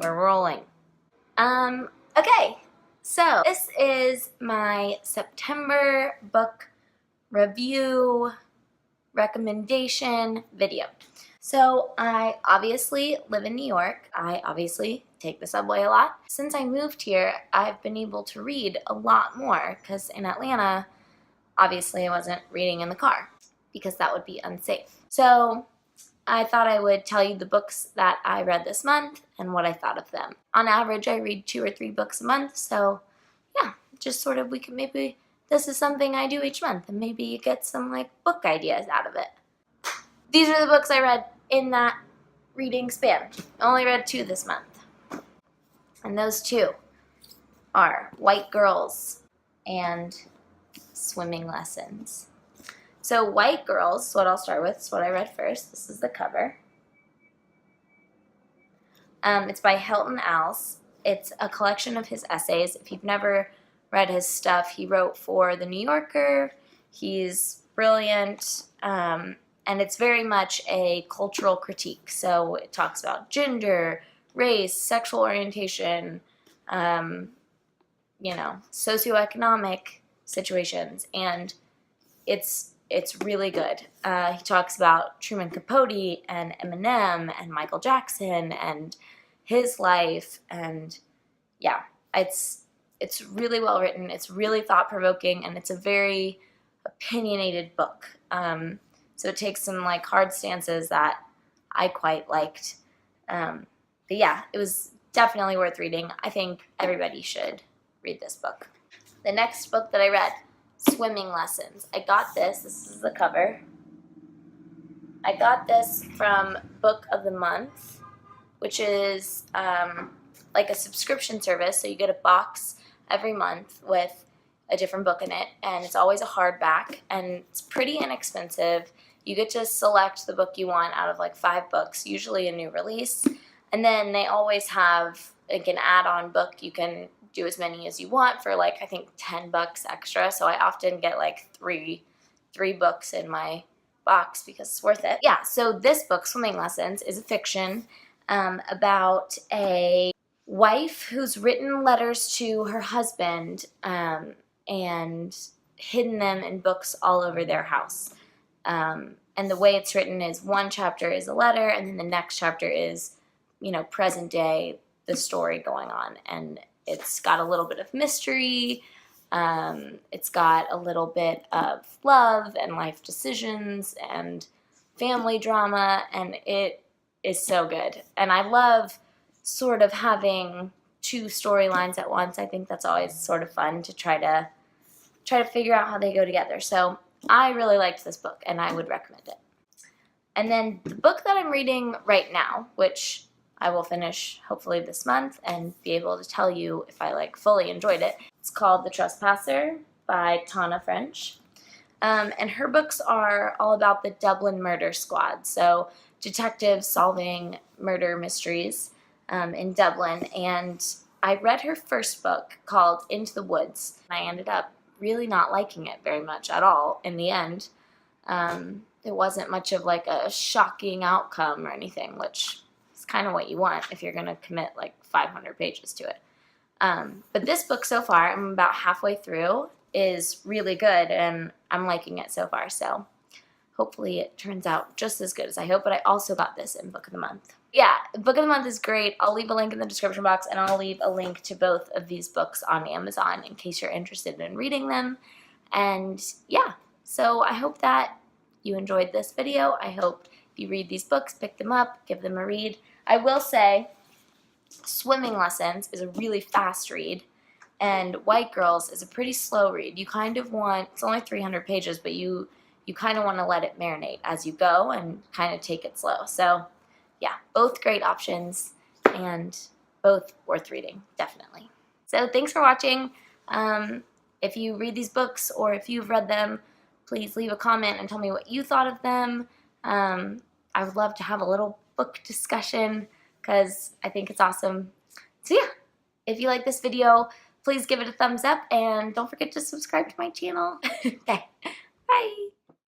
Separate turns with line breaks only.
we're rolling. Okay, so this is my September book review recommendation video. So I obviously live in New York. I obviously take the subway a lot. Since I moved here, I've been able to read a lot more because in Atlanta, obviously I wasn't reading in the car because that would be unsafe. So I thought I would tell you the books that I read this month and what I thought of them. On average, I read 2 or 3 books a month, so yeah, just sort of maybe this is something I do each month and maybe you get some like book ideas out of it. These are the books I read in that reading span. I only read 2 this month. And those 2 are White Girls and Swimming Lessons. So White Girls is what I'll start with. It's what I read first. This is the cover. It's by Hilton Als. It's a collection of his essays. If you've never read his stuff, he wrote for The New Yorker. He's brilliant. And it's very much a cultural critique. So it talks about gender, race, sexual orientation, socioeconomic situations. And it's really good. He talks about Truman Capote and Eminem and Michael Jackson and his life. And yeah, it's really well written. It's really thought-provoking, and it's a very opinionated book. So it takes some like hard stances that I quite liked. But yeah, it was definitely worth reading. I think everybody should read this book. The next book that I read, Swimming Lessons. I got this. This is the cover. I got this from Book of the Month, which is like a subscription service. So you get a box every month with a different book in it, and it's always a hardback, and it's pretty inexpensive. You get to select the book you want out of like 5 books, usually a new release, and then they always have like an add-on book. You can do as many as you want for like I think $10 extra. So I often get like three books in my box because it's worth it. Yeah, so this book, Swimming Lessons, is a fiction about a wife who's written letters to her husband and hidden them in books all over their house. And the way it's written is one chapter is a letter, and then the next chapter is, present day, the story going on. And it's got a little bit of mystery. It's got a little bit of love and life decisions and family drama, and it is so good. And I love sort of having 2 storylines at once. I think that's always sort of fun to try to figure out how they go together. So I really liked this book, and I would recommend it. And then the book that I'm reading right now, which I will finish hopefully this month and be able to tell you if I like fully enjoyed it. It's called The Trespasser by Tana French. And her books are all about the Dublin murder squad. So detectives solving murder mysteries in Dublin. And I read her first book called Into the Woods. I ended up really not liking it very much at all in the end. It wasn't much of like a shocking outcome or anything, which is kind of what you want if you're going to commit like 500 pages to it. But this book so far, I'm about halfway through, is really good, and I'm liking it so far. So hopefully it turns out just as good as I hope. But I also got this in Book of the Month. Yeah, Book of the Month is great. I'll leave a link in the description box, and I'll leave a link to both of these books on Amazon in case you're interested in reading them. And yeah, so I hope that you enjoyed this video. I hope if you read these books, pick them up, give them a read. I will say Swimming Lessons is a really fast read, and White Girls is a pretty slow read. You kind of want, it's only 300 pages, but you kind of want to let it marinate as you go and kind of take it slow. So yeah, both great options and both worth reading, definitely. So thanks for watching. If you read these books or if you've read them, please leave a comment and tell me what you thought of them. I would love to have a little book discussion because I think it's awesome. So yeah, if you like this video, please give it a thumbs up and don't forget to subscribe to my channel. Okay.